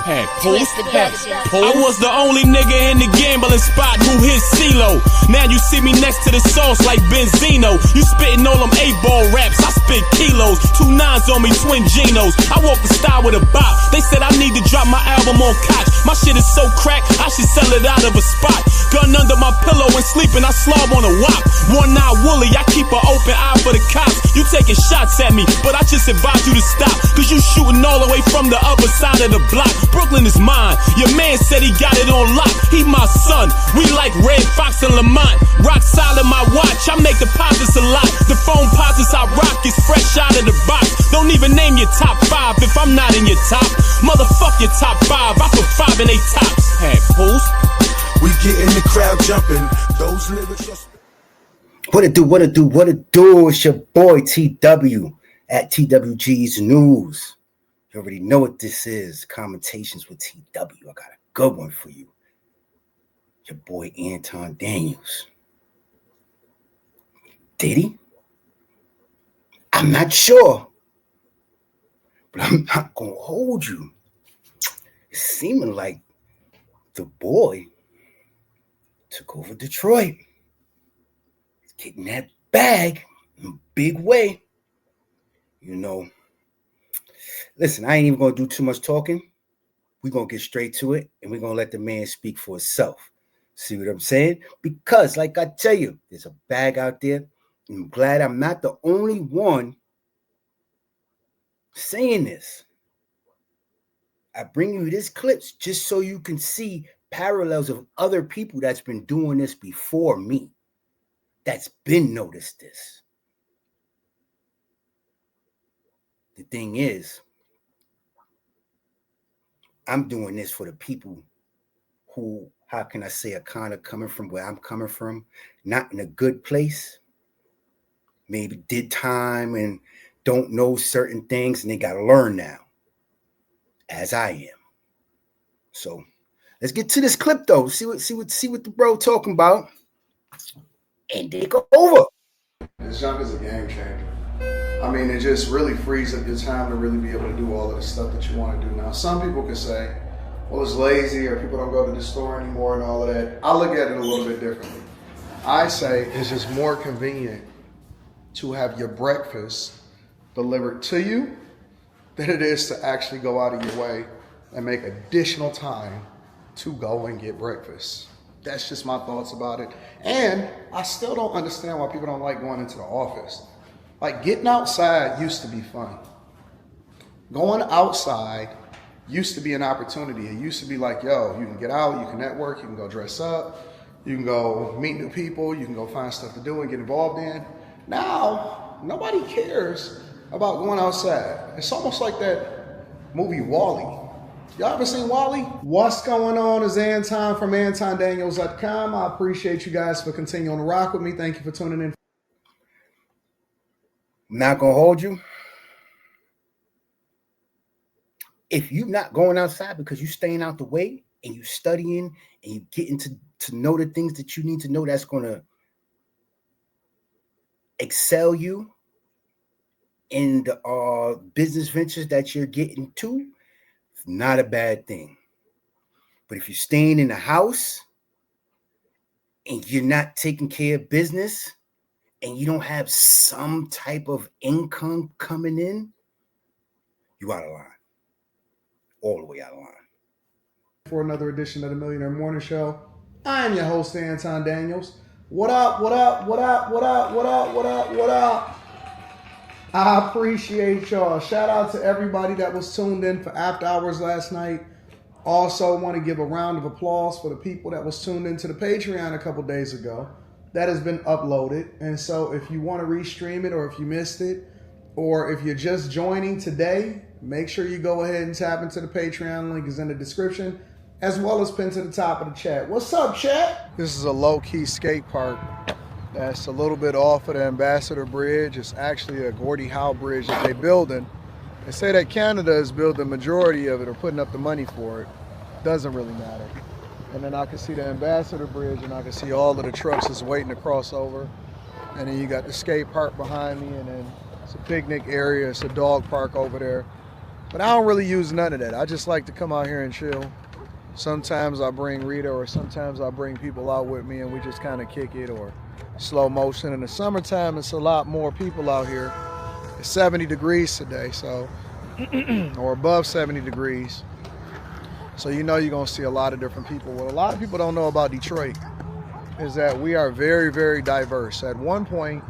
Pat Post. I was the only nigga in the gambling spot who hit CeeLo. Now you see me next to the sauce like Benzino. You spitting all them 8-ball raps, I spit kilos. 2 9s on me, twin Genos. I walk the style with a bop. They said I need to drop my album on Koch. My shit is so cracked, I should sell it out of a spot. Gun under my pillow and sleeping, I slob on a wop. One eye woolly, I keep an open eye for the cops. You taking shots at me, but I just advise you to stop. Cause you shooting all the way from the upper side of the block. Brooklyn is mine, your man said he got it on lock. He my son, we like Red Fox and Lamont. Rock solid my watch, I make deposits a lot. The phone posits I rock is fresh out of the box. Don't even name your top 5 if I'm not in your top. Motherfuck your top 5, I put 5 in they tops. Hey, Post. We get in the crowd jumping. Those lyrics just... What it do? It's your boy TW at Tw.GeezNews. You already know what this is. Commentations with TW. I got a good one for you. Your boy Anton Daniels. Did he? I'm not sure. But I'm not going to hold you. It's seeming like the boy took over Detroit. He's getting that bag in a big way. You know, listen, I ain't even going to do too much talking. We're going to get straight to it, and we're going to let the man speak for himself. See what I'm saying? Because, like I tell you, there's a bag out there. And I'm glad I'm not the only one saying this. I bring you these clips just so you can see parallels of other people that's been doing this before me, that's been noticed this. The thing is, I'm doing this for the people who, how can I say, are kind of coming from where I'm coming from, not in a good place, maybe did time and don't know certain things, and they got to learn now, as I am. So let's get to this clip though. See what the bro talking about, and then go over. This jump is a game changer. I mean, it just really frees up your time to really be able to do all of the stuff that you want to do. Now, some people can say, well, it's lazy, or people don't go to the store anymore and all of that. I look at it a little bit differently. I say it's just more convenient to have your breakfast delivered to you than it is to actually go out of your way and make additional time to go and get breakfast. That's just my thoughts about it. And I still don't understand why people don't like going into the office. Like, getting outside used to be fun. Going outside used to be an opportunity. It used to be like, yo, you can get out, you can network, you can go dress up, you can go meet new people, you can go find stuff to do and get involved in. Now, nobody cares about going outside. It's almost like that movie WALL-E. Y'all ever seen WALL-E? What's going on? Is Anton from AntonDaniels.com. I appreciate you guys for continuing to rock with me. Thank you for tuning in. I'm not going to hold you. If you're not going outside because you're staying out the way and you're studying and you're getting to know the things that you need to know that's going to excel you in the business ventures that you're getting to, it's not a bad thing. But if you're staying in the house and you're not taking care of business and you don't have some type of income coming in, you out of line. All the way out of line. For another edition of the Millionaire Morning Show, I am your host, Anton Daniels. What up, what up, what up, what up, what up, what up, what up? I appreciate y'all. Shout out to everybody that was tuned in for After Hours last night. Also want to give a round of applause for the people that was tuned into the Patreon a couple days ago. That has been uploaded. And so if you want to restream it, or if you missed it, or if you're just joining today, make sure you go ahead and tap into the Patreon. Link is in the description, as well as pinned to the top of the chat. What's up, chat? This is a low-key skate park that's a little bit off of the Ambassador Bridge. It's actually a Gordie Howe Bridge that they're building. They say that Canada is building the majority of it, or putting up the money for it. Doesn't really matter. And then I can see the Ambassador Bridge, and I can see all of the trucks that's waiting to cross over. And then you got the skate park behind me, and then it's a picnic area. It's a dog park over there. But I don't really use none of that. I just like to come out here and chill. Sometimes I bring Rita, or sometimes I bring people out with me and we just kind of kick it, or slow motion. In the summertime, it's a lot more people out here. It's 70 degrees today, so or above 70 degrees. So you know you're going to see a lot of different people. What a lot of people don't know about Detroit is that we are very, very diverse. At one point,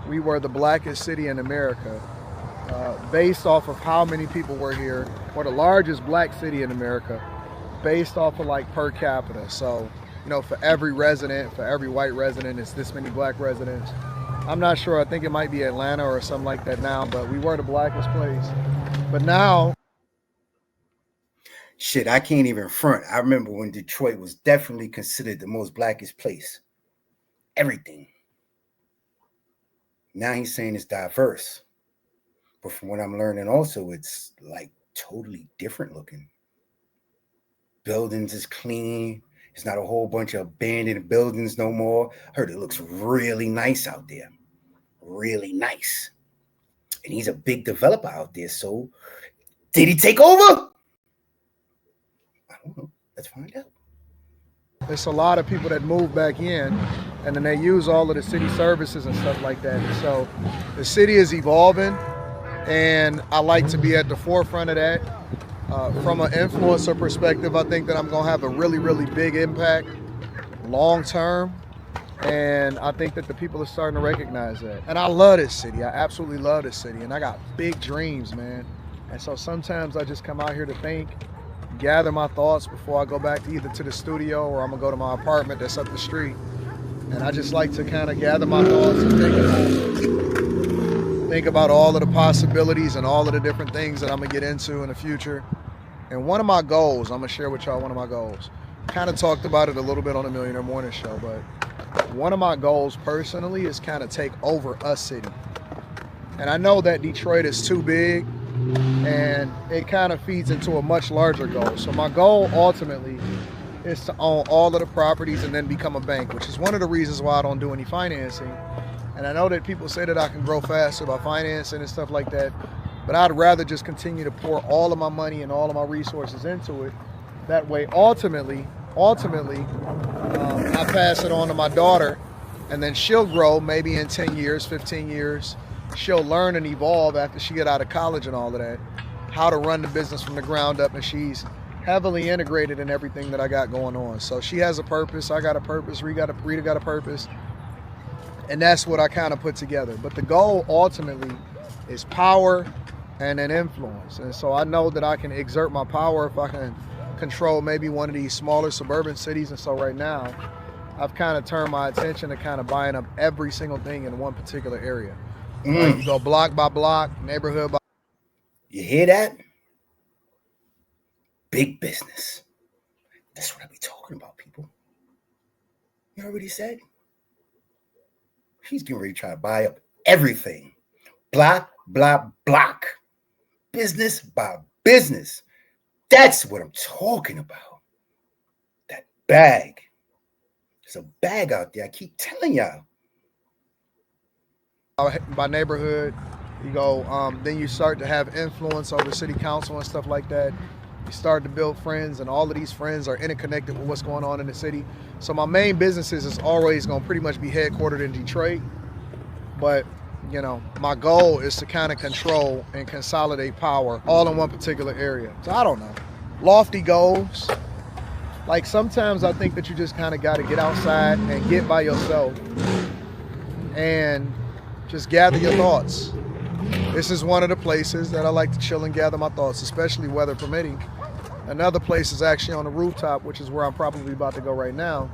we were the blackest city in America, based off of how many people were here, or the largest black city in America, based off of like per capita. So, you know, for every resident, for every white resident, it's this many black residents. I'm not sure. I think it might be Atlanta or something like that now, but we were the blackest place. But now, Shit, I can't even front. I remember when Detroit was definitely considered the most blackest place. Everything. Now he's saying it's diverse. But from what I'm learning also, it's like totally different looking. Buildings is clean. It's not a whole bunch of abandoned buildings no more. I heard it looks really nice out there. Really nice. And he's a big developer out there. So did he take over? I don't know. Let's find out. it's a lot of people that move back in, and then they use all of the city services and stuff like that. And so the city is evolving, and I like to be at the forefront of that. From an influencer perspective, I think that I'm going to have a really, really big impact long term. And I think that the people are starting to recognize that. And I love this city. I absolutely love this city. And I got big dreams, man. And so sometimes I just come out here to think, gather my thoughts before I go back either to the studio, or I'm going to go to my apartment that's up the street. And I just like to kind of gather my thoughts and think about all of the possibilities and all of the different things that I'm going to get into in the future. And one of my goals, I'm going to share with y'all one of my goals. Kind of talked about it a little bit on the Millionaire Morning Show, but one of my goals personally is kind of take over a city. And I know that Detroit is too big, and it kind of feeds into a much larger goal. So my goal ultimately is to own all of the properties and then become a bank, which is one of the reasons why I don't do any financing. And I know that people say that I can grow faster by financing and stuff like that, but I'd rather just continue to pour all of my money and all of my resources into it. That way, ultimately, I pass it on to my daughter, and then she'll grow maybe in 10 years, 15 years. She'll learn and evolve after she get out of college and all of that, how to run the business from the ground up, and she's heavily integrated in everything that I got going on. So she has a purpose, I got a purpose, Rita got a purpose, and that's what I kind of put together. But the goal ultimately is power and an influence. And so I know that I can exert my power if I can control maybe one of these smaller suburban cities. And so right now, I've kind of turned my attention to kind of buying up every single thing in one particular area. Like you go block by block, neighborhood by... You hear that? Big business. That's what I be talking about, people. You already said? She's getting ready to try to buy up everything. Block, block, block. Business by business. That's what I'm talking about. That bag. There's a bag out there. I keep telling y'all. By neighborhood, you go, then you start to have influence over city council and stuff like that. You start to build friends, and all of these friends are interconnected with what's going on in the city. So my main businesses is always going to pretty much be headquartered in Detroit. But, you know, my goal is to kind of control and consolidate power all in one particular area. So I don't know. Lofty goals. Like sometimes I think that you just kind of got to get outside and get by yourself and just gather your thoughts. This is one of the places that I like to chill and gather my thoughts, especially weather permitting. Another place is actually on the rooftop, which is where I'm probably about to go right now,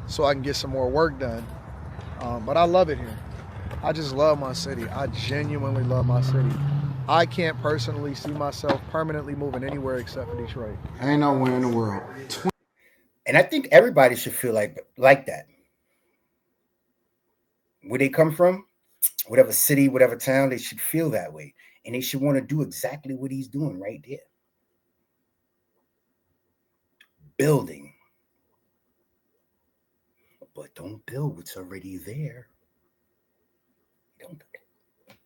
so I can get some more work done. But I love it here. I just love my city. I genuinely love my city. I can't personally see myself permanently moving anywhere except for Detroit. Ain't nowhere in the world. And I think everybody should feel like that. Where they come from, whatever city, whatever town, they should feel that way. And they should want to do exactly what he's doing right there. Building. But don't build what's already there. Don't do that.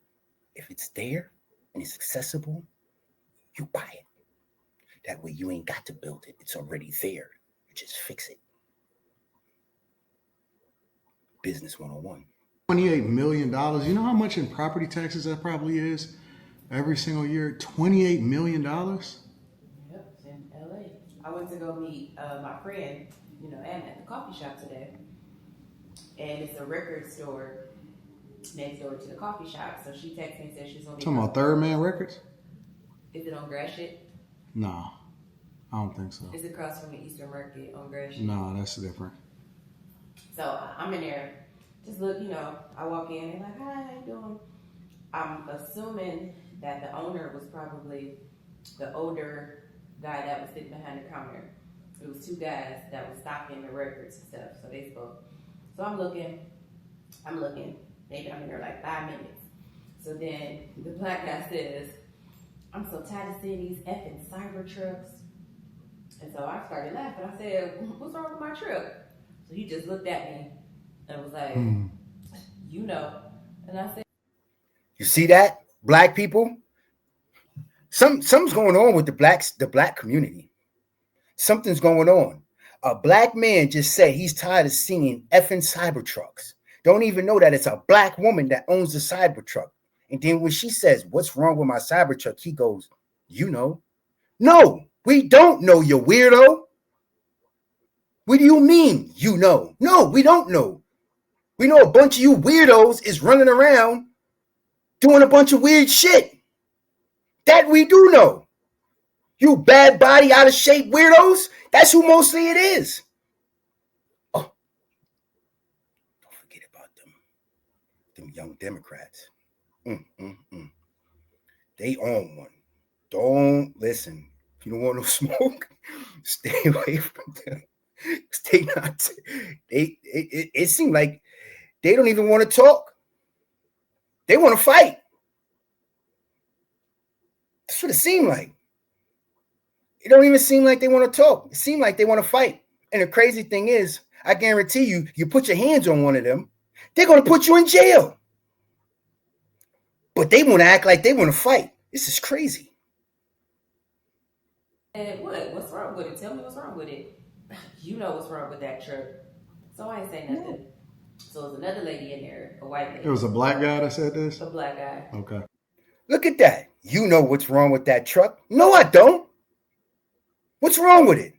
If it's there and it's accessible, You buy it. That way you ain't got to build it. It's already there. You just fix it. Business 101. $28 million. You know how much in property taxes that probably is every single year? $28 million? Yep, it's in LA. I went to go meet my friend, Anna at the coffee shop today. And it's a record store next door to the coffee shop. So she texted me and said she's going to be Talking about Third Man Records? Is it on Gratiot? No, I don't think so. It's across from the Eastern Market on Gratiot. No, that's different. So I'm in there. Just look, I walk in and like, hi, how you doing? I'm assuming that the owner was probably the older guy that was sitting behind the counter. It was two guys that was stocking the records and stuff, so they spoke. So I'm looking. Maybe I'm in there like 5 minutes. So then the black guy says, I'm so tired of seeing these effing cyber trucks. And so I started laughing. I said, what's wrong with my truck? So he just looked at me and was like, And I said, You see that, black people? Something's going on with the black community. Something's going on. A black man just said he's tired of seeing effing cyber trucks. Don't even know that it's a black woman that owns the cyber truck. And then when she says, what's wrong with my cyber truck? He goes, No, we don't know, you weirdo. What do you mean, No, we don't know. We know a bunch of you weirdos is running around doing a bunch of weird shit. That we do know. You bad body, out of shape weirdos, that's who mostly it is. Oh, don't forget about them young Democrats. They own one. Don't listen. If you don't want no smoke, stay away from them. It seems like they don't even want to talk. They want to fight. That's what it seemed like. It don't even seem like they want to talk. It seems like they want to fight. And the crazy thing is, I guarantee you put your hands on one of them, they're going to put you in jail. But they want to act like they want to fight. This is crazy. And what's wrong with it? Tell me what's wrong with it. You know what's wrong with that truck. So I ain't say nothing. So there's another lady in there, a white lady. It was a black guy that said this? A black guy. Okay. Look at that. You know what's wrong with that truck. No, I don't. What's wrong with it?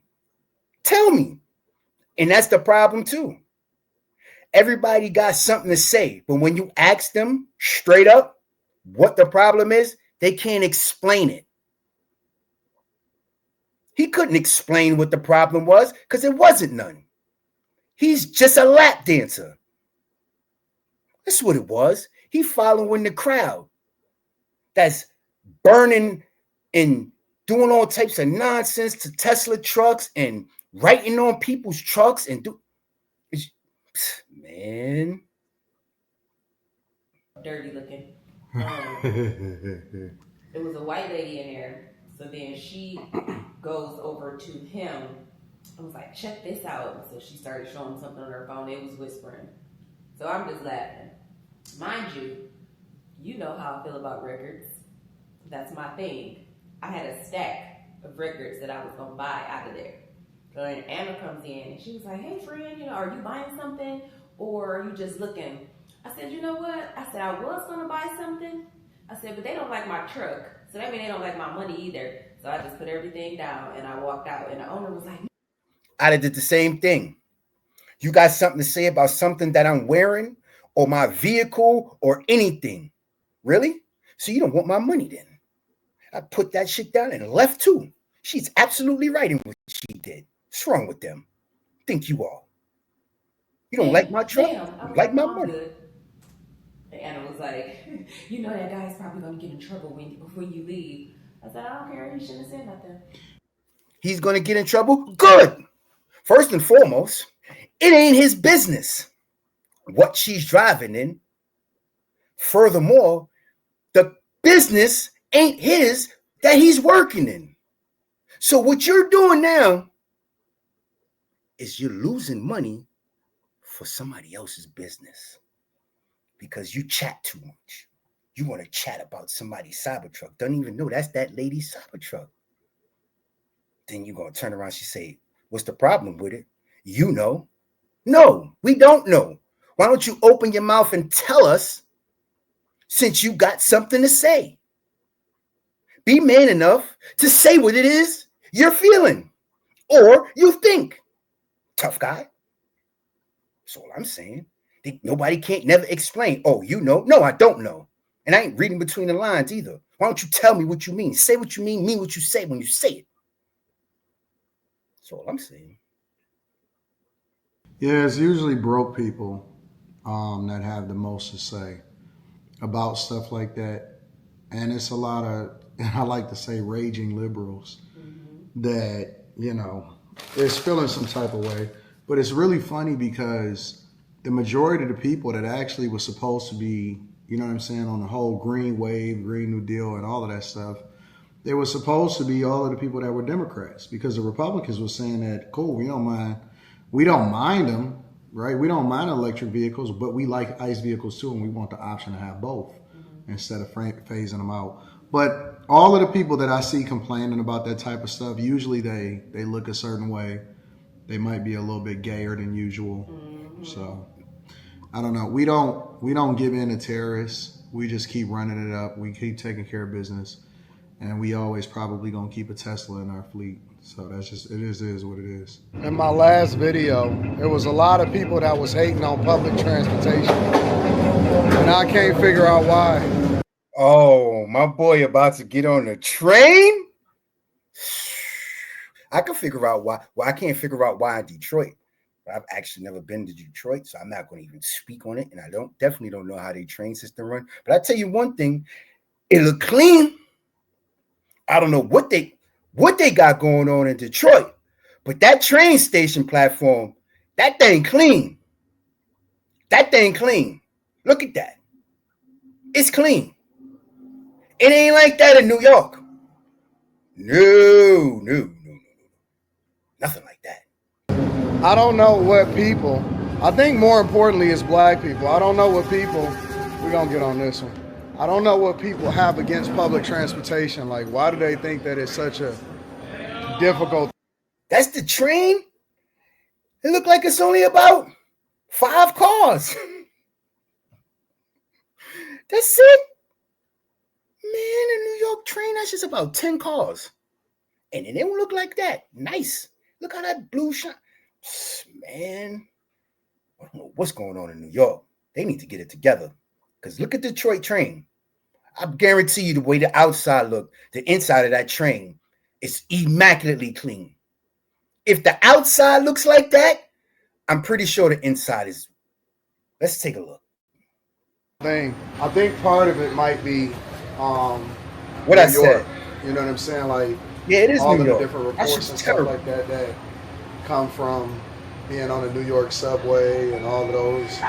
Tell me. And that's the problem too. Everybody got something to say, but when you ask them straight up what the problem is, they can't explain it. He couldn't explain what the problem was because it wasn't none. He's just a lap dancer. That's what it was. He following the crowd that's burning and doing all types of nonsense to Tesla trucks and writing on people's trucks and man. Dirty looking. There was a white lady in there. So then she goes over to him. I was like, check this out. So she started showing something on her phone. It was whispering. So I'm just laughing. Mind you, you know how I feel about records. That's my thing. I had a stack of records that I was going to buy out of there. So then Anna comes in and she was like, hey friend, are you buying something or are you just looking? I said, you know what? I said, I was going to buy something. I said, but they don't like my truck. So that means they don't like my money either. So I just put everything down and I walked out. And the owner was like, I did the same thing. You got something to say about something that I'm wearing or my vehicle or anything? Really? So you don't want my money then? I put that shit down and left too. She's absolutely right in what she did. What's wrong with them? Think you are. You don't like my truck? You like my money. Good. And Anna was like, that guy's probably going to get in trouble when you leave. I said, I don't care. He shouldn't have said nothing. He's going to get in trouble? Good. First and foremost, it ain't his business what she's driving in. Furthermore, the business ain't his that he's working in. So what you're doing now is you're losing money for somebody else's business because you chat too much. You want to chat about somebody's Cybertruck. Don't even know that's that lady's Cybertruck. Then you're going to turn around. She say, what's the problem with it? You know. No, we don't know. Why don't you open your mouth and tell us since you got something to say? Be man enough to say what it is you're feeling or you think. Tough guy. That's all I'm saying. Nobody can't never explain. Oh, you know? No, I don't know. And I ain't reading between the lines either. Why don't you tell me what you mean? Say what you mean what you say when you say it. That's all I'm saying. Yeah, it's usually broke people that have the most to say about stuff like that. And it's a lot of, I like to say, raging liberals that, you know, is feeling some type of way. But it's really funny because the majority of the people that actually was supposed to be, you know what I'm saying, on the whole green wave, Green New Deal and all of that stuff, they were supposed to be all of the people that were Democrats, because the Republicans were saying that, cool, we don't mind them, right? We don't mind electric vehicles, but we like ICE vehicles too, and we want the option to have both instead of phasing them out. But all of the people that I see complaining about that type of stuff, usually they look a certain way. They might be a little bit gayer than usual. So I don't know. We don't give in to terrorists. We just keep running it up. We keep taking care of business. And we always probably gonna keep a Tesla in our fleet. So that's just, it is what it is. In my last video, there was a lot of people that was hating on public transportation. And I can't figure out why. Oh, my boy about to get on the train? I can figure out why. Well, I can't figure out why in Detroit. But I've actually never been to Detroit, so I'm not going to even speak on it. And I definitely don't know how their train system run. But I tell you one thing, it look clean. I don't know what they got going on in Detroit, but that train station platform, that thing clean. That thing clean. Look at that. It's clean. It ain't like that in New York. No. Nothing like that. I don't know what people, I think more importantly is black people. I don't know what people, we're going to get on this one. I don't know what people have against public transportation. Like, why do they think that it's such a difficult? That's the train? It looked like it's only about 5 cars. That's it. Man, a New York train, that's just about 10 cars. And it don't look like that. Nice. Look how that blue shine. Man, I don't know what's going on in New York. They need to get it together. Because look at the Detroit train. I guarantee you the way the outside look, the inside of that train is immaculately clean. If the outside looks like that, I'm pretty sure the inside is. Let's take a look. I think part of it might be what I New York. said. You know what I'm saying? Like, yeah, it is all New of York. the different reports and stuff like that come from being on the New York subway and all of those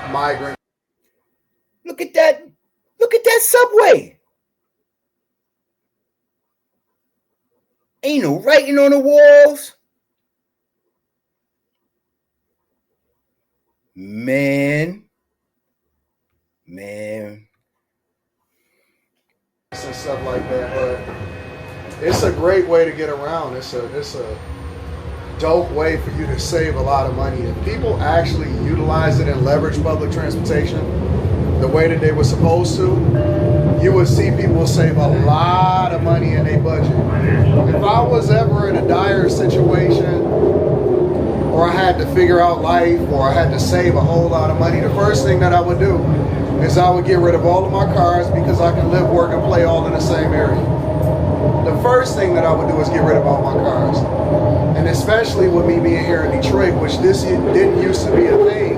migrant. Look at that. Look at that subway. Ain't no writing on the walls. Man. And stuff like that, but it's a great way to get around. It's a dope way for you to save a lot of money. If people actually utilize it and leverage public transportation the way that they were supposed to, you would see people save a lot of money in their budget. If I was ever in a dire situation, or I had to figure out life, or I had to save a whole lot of money, the first thing that I would do is I would get rid of all of my cars, because I can live, work, and play all in the same area. The first thing that I would do is get rid of all my cars. And especially with me being here in Detroit, which this didn't used to be a thing.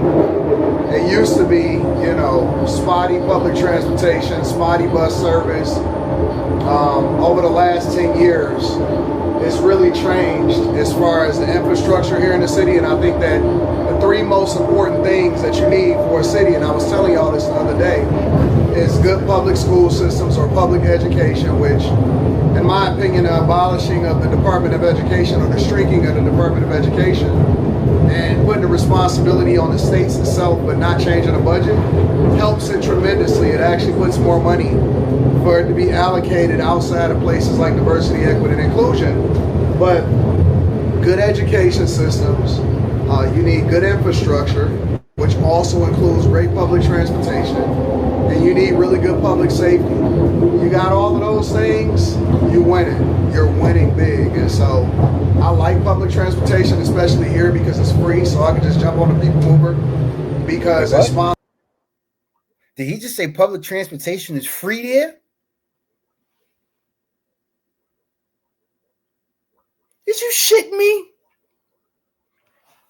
It used to be, you know, spotty public transportation, spotty bus service. Over the last 10 years, it's really changed as far as the infrastructure here in the city. And I think that the 3 most important things that you need for a city, and I was telling y'all this the other day, is good public school systems or public education, which, in my opinion, the abolishing of the Department of Education, or the shrinking of the Department of Education, and putting the responsibility on the states itself, but not changing the budget, helps it tremendously. It actually put some more money for it to be allocated outside of places like diversity, equity, and inclusion. But good education systems, you need good infrastructure, which also includes great public transportation, and you need really good public safety. You got all of those things, you winning. You're winning big. And so I like public transportation, especially here because it's free, so I can just jump on the People Mover because it's fun. Did he just say public transportation is free there? Did you shit me?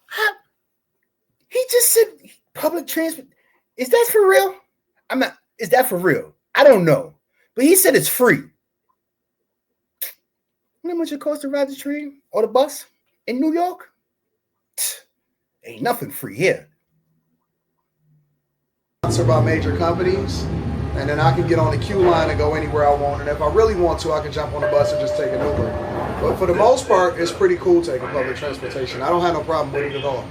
How? He just said public transport. Is that for real? I'm not. Is that for real? I don't know. But he said it's free. You know how much it costs to ride the train or the bus in New York? Ain't nothing free here. Sponsored by major companies, and then I can get on the queue line and go anywhere I want. And if I really want to, I can jump on the bus and just take an Uber. But for the most part, it's pretty cool taking public transportation. I don't have no problem with it at all.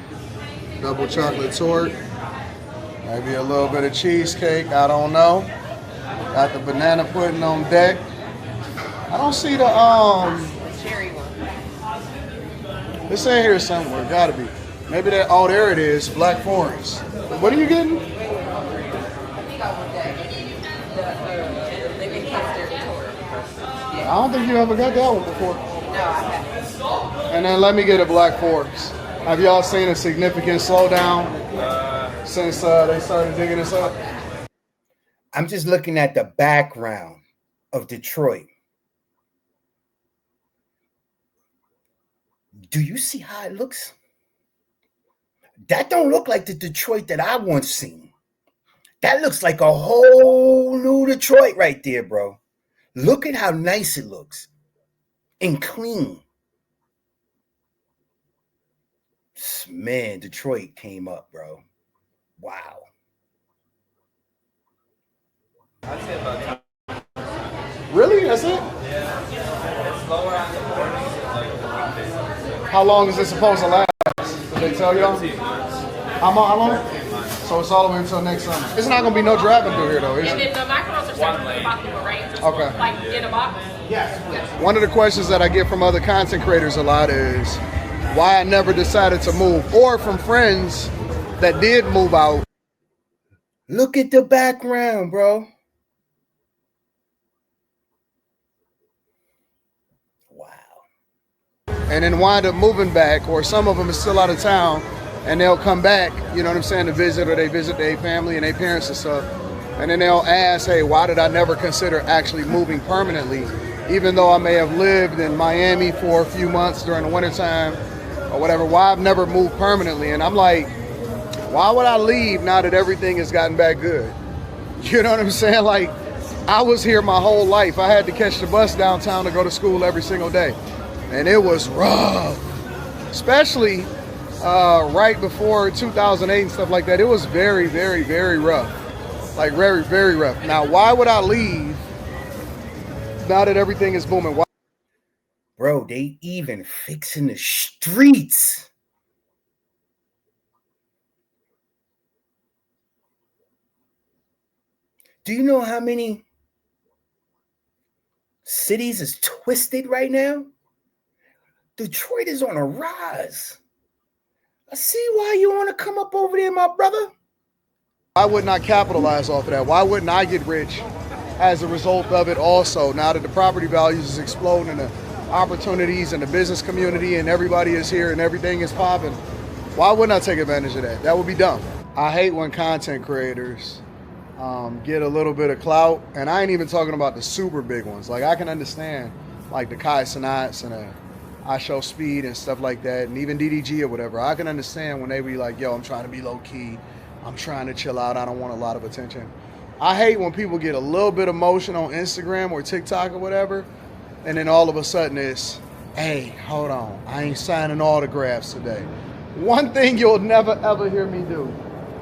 Double chocolate torte, maybe a little bit of cheesecake, I don't know. Got the banana pudding on deck. I don't see the Cherry one. It's in here somewhere, gotta be. Maybe that, oh, there it is, Black Forest. What are you getting? I think I want that. The lemon custard torte. I don't think you ever got that one before. No, I haven't. And then let me get a Black Forest. Have y'all seen a significant slowdown since they started digging this up? I'm just looking at the background of Detroit. Do you see how it looks? That don't look like the Detroit that I once seen. That looks like a whole new Detroit right there, bro. Look at how nice it looks and clean. Man, Detroit came up, bro. Wow. I'd say about Really? That's it? yeah. It's lower on the mornings and like the weekdays. How long is this supposed to last? Did they tell y'all? 13 months. How long? So it's all the way until next summer. It's not gonna be no driving through here though, is And it? then the macarons are starting to pop through, right? Just Okay. like in a box. One of the questions that I get from other content creators a lot is why I never decided to move, or from friends that did move out. Look at the background, bro. Wow. And then wind up moving back, or some of them are still out of town and they'll come back, you know what I'm saying, to visit, or they visit their family and their parents and stuff. And then they'll ask, hey, why did I never consider actually moving permanently? Even though I may have lived in Miami for a few months during the wintertime or whatever, why I've never moved permanently? And I'm like, why would I leave now that everything has gotten back good? You know what I'm saying? Like, I was here my whole life. I had to catch the bus downtown to go to school every single day. And it was rough, especially right before 2008 and stuff like that. It was very, very, very rough. Like very, very rough. Now, why would I leave now that everything is booming? Why? Bro, they even fixing the streets. Do you know how many cities is twisted right now? Detroit is on a rise. I see why you want to come up over there, my brother. Why wouldn't I capitalize off of that? Why wouldn't I get rich as a result of it also? Now that the property values is exploding and the opportunities and the business community and everybody is here and everything is popping, why wouldn't I take advantage of that? That would be dumb. I hate when content creators get a little bit of clout, and I ain't even talking about the super big ones. Like, I can understand like the Kai Cenats and I Show Speed and stuff like that, and even DDG or whatever. I can understand when they be like, yo, I'm trying to be low key, I'm trying to chill out, I don't want a lot of attention. I hate when people get a little bit of motion on Instagram or TikTok or whatever, and then all of a sudden it's, hey, hold on, I ain't signing autographs today. One thing you'll never ever hear me do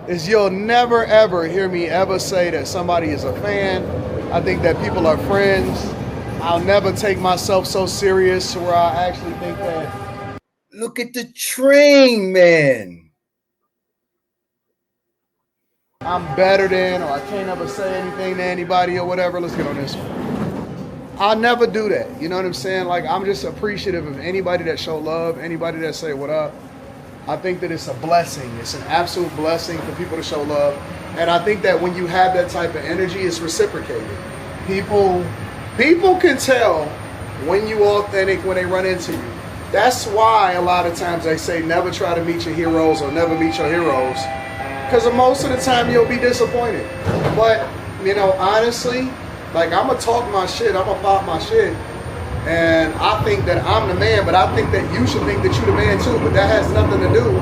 is you'll never ever hear me ever say that somebody is a fan. I think that people are friends. I'll never take myself so serious to where I actually think that. Look at the train, man. I'm better than, or I can't ever say anything to anybody or whatever. Let's get on this one. I'll never do that. You know what I'm saying? Like, I'm just appreciative of anybody that show love, anybody that say what up. I think that it's a blessing. It's an absolute blessing for people to show love. And I think that when you have that type of energy, it's reciprocated. People can tell when you authentic when they run into you. That's why a lot of times they say never try to meet your heroes or never meet your heroes. Because most of the time you'll be disappointed. But, you know, honestly, like, I'm going to talk my shit. I'm going to pop my shit. And I think that I'm the man, but I think that you should think that you're the man too. But that has nothing to do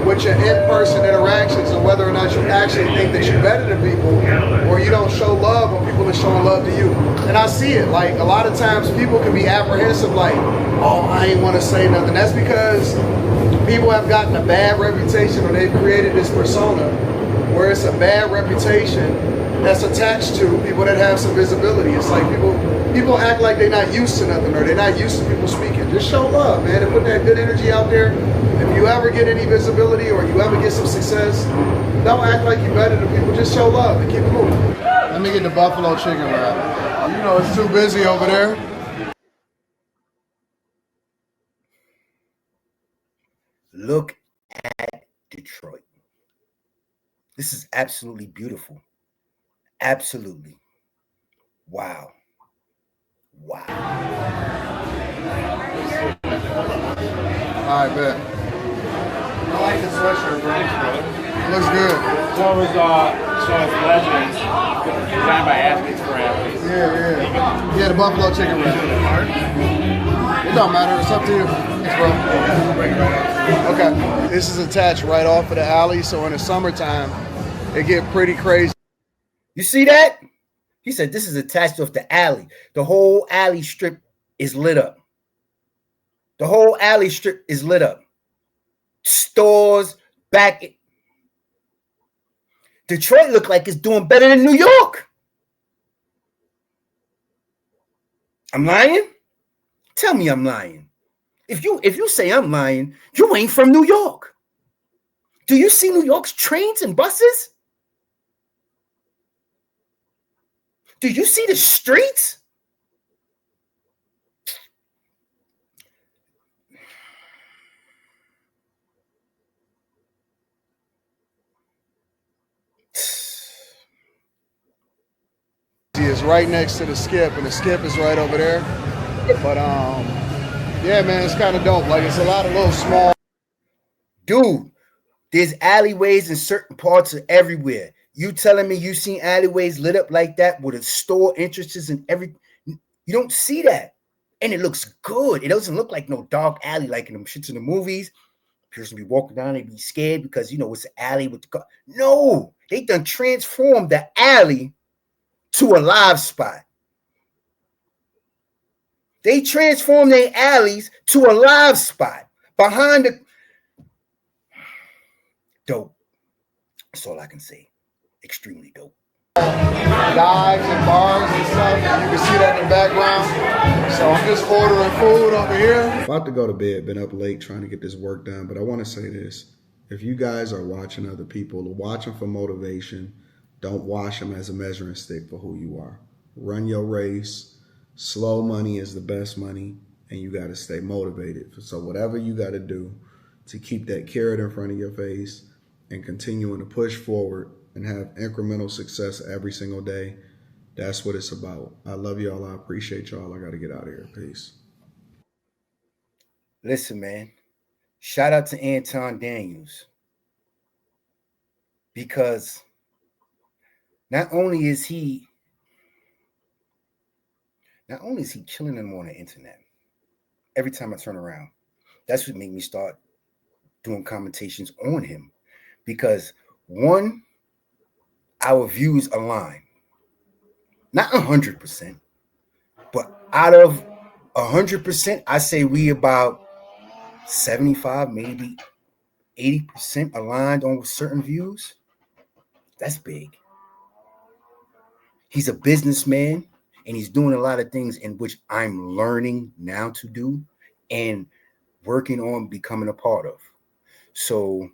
with your in-person interactions and whether or not you actually think that you're better than people or you don't show love when people are showing love to you. And I see it. Like, a lot of times people can be apprehensive, like, oh, I ain't want to say nothing. That's because people have gotten a bad reputation, or they've created this persona where it's a bad reputation that's attached to people that have some visibility. It's like people act like they're not used to nothing, or they're not used to people speaking. Just show love, man, and put that good energy out there. If you ever get any visibility or you ever get some success, don't act like you're better than people. Just show love and keep it moving. Let me get the buffalo chicken wrap. You know it's too busy over there. Look at Detroit. This is absolutely beautiful. Absolutely. Wow. Wow. All right, bet. I like the sweatshirt, bro. Looks good. So it's legends, designed by athletes for athletes. Yeah, the buffalo chicken wrap. It don't matter. It's up to you. Thanks, bro. Okay. This is attached right off of the alley, so in the summertime, it get pretty crazy. You see that? He said this is attached off the alley. The whole alley strip is lit up. The whole alley strip is lit up. Stores, back. Detroit look like it's doing better than New York. I'm lying? Tell me I'm lying. If you say I'm lying, you ain't from New York. Do you see New York's trains and buses? Do you see the streets? Is right next to the skip, and the skip is right over there. But yeah, man, it's kind of dope. Like, it's a lot of little small. Dude, there's alleyways in certain parts of everywhere. You telling me you seen alleyways lit up like that with a store entrances and every? You don't see that, and it looks good. It doesn't look like no dark alley like in them shits in the movies. Person be walking down, they be scared because it's an alley with the car. No, they done transformed the alley to a live spot. They transformed their alleys to a live spot behind the dope. That's all I can say. Extremely dope. Dives and bars and stuff. You can see that in the background. So I'm just ordering food over here. About to go to bed, been up late trying to get this work done, but I want to say this. If you guys are watching other people, watching for motivation, don't watch them as a measuring stick for who you are. Run your race. Slow money is the best money, and you got to stay motivated. So whatever you got to do to keep that carrot in front of your face and continuing to push forward and have incremental success every single day, that's what it's about. I love y'all. I appreciate y'all. I got to get out of here. Peace. Listen, man. Shout out to Anton Daniels. Because not only is he killing them on the internet, every time I turn around, that's what made me start doing commentations on him. Because one, our views align. Not 100%, but out of 100%, I say we about 75, maybe 80% aligned on certain views. That's big. He's a businessman, and he's doing a lot of things in which I'm learning now to do and working on becoming a part of. So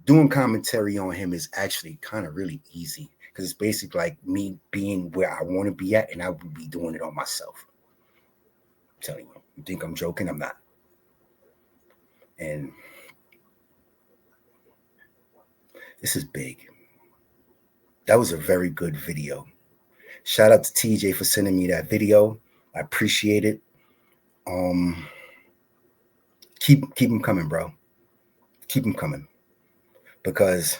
doing commentary on him is actually kind of really easy because it's basically like me being where I want to be at, and I would be doing it on myself. I'm telling you, you think I'm joking? I'm not. And this is big. That was a very good video. Shout out to TJ for sending me that video. I appreciate it. Keep them coming, bro. Keep them coming. Because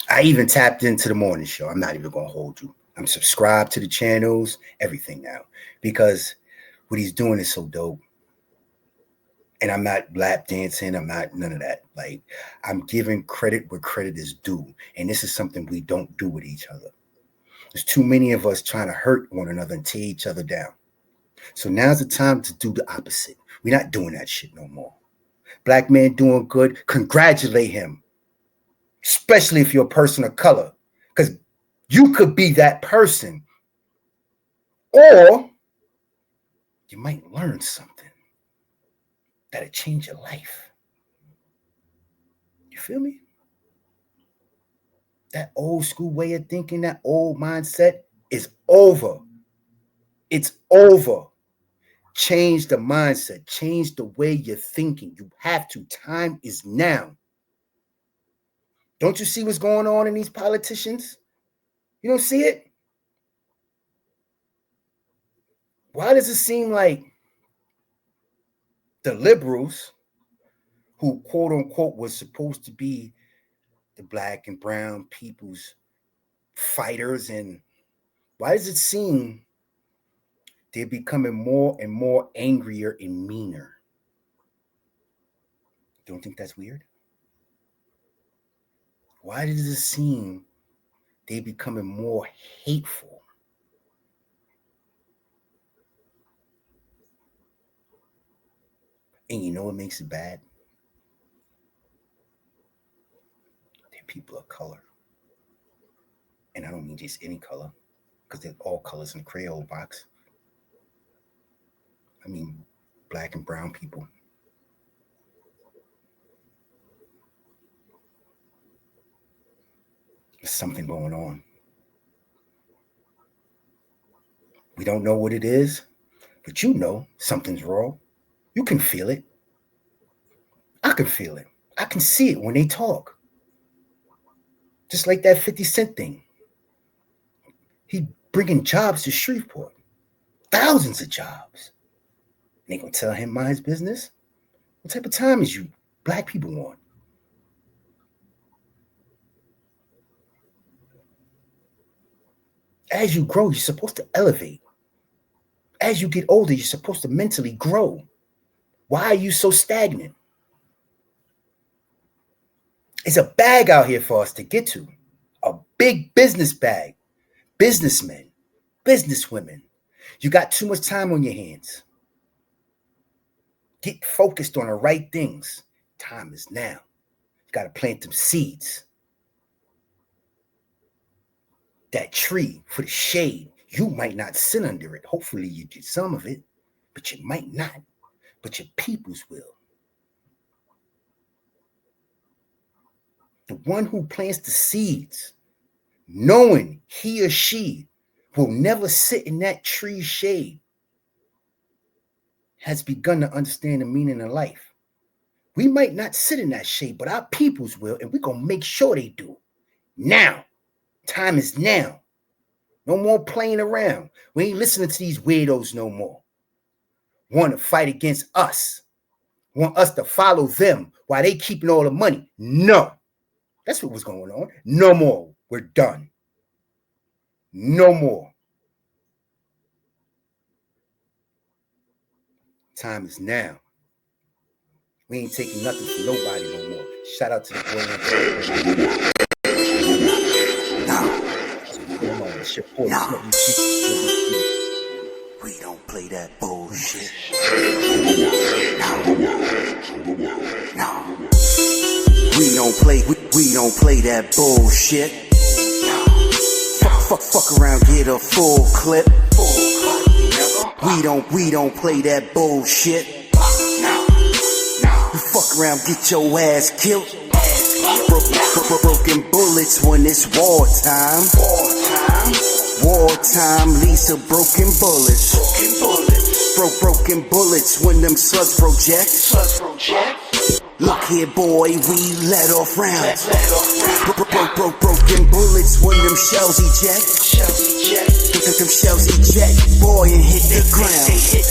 I even tapped into the morning show. I'm not even going to hold you. I'm subscribed to the channels, everything now. Because what he's doing is so dope. And I'm not lap dancing. I'm not none of that. Like, I'm giving credit where credit is due. And this is something we don't do with each other. There's too many of us trying to hurt one another and tear each other down. So now's the time to do the opposite. We're not doing that shit no more. Black man doing good. Congratulate him. Especially if you're a person of color. Because you could be that person. Or you might learn something that'll change your life. You feel me? That old school way of thinking, that old mindset is over. It's over. Change the mindset. Change the way you're thinking. You have to. Time is now. Don't you see what's going on in these politicians? You don't see it? Why does it seem like the liberals, who quote unquote was supposed to be the black and brown people's fighters, and why does it seem they're becoming more and more angrier and meaner? Don't think that's weird? Why does it seem they're becoming more hateful? And you know what makes it bad? They're people of color. And I don't mean just any color, because they're all colors in the Creole box. I mean black and brown people. There's something going on. We don't know what it is, but you know something's wrong. You can feel it. I can feel it. I can see it when they talk. Just like that 50 Cent thing. He bringing jobs to Shreveport. Thousands of jobs. And they gonna tell him mind his business? What type of time is you black people on? As you grow, you're supposed to elevate. As you get older, you're supposed to mentally grow. Why are you so stagnant? It's a bag out here for us to get to. A big business bag. Businessmen, businesswomen. You got too much time on your hands. Get focused on the right things. Time is now. You got to plant them seeds. That tree for the shade. You might not sit under it. Hopefully you get some of it, but you might not. But your peoples will. The one who plants the seeds, knowing he or she will never sit in that tree's shade, has begun to understand the meaning of life. We might not sit in that shade, but our peoples will, and we're going to make sure they do. Now. Time is now. No more playing around. We ain't listening to these weirdos no more. Want to fight against us. Want us to follow them while they keeping all the money. No. That's what was going on. No more. We're done. No more. Time is now. We ain't taking nothing from nobody no more. Shout out to the boy. No. We don't play that bullshit. No. We don't play that bullshit. Fuck around, get a full clip. We don't play that bullshit. You fuck around, get your ass killed. Broken bullets when it's wartime. Wartime leads to broken bullets. Broken bullets when them slugs project. Look here, boy, we let off rounds. Broken bullets when them shells eject. Them shells eject, boy, and hit the ground.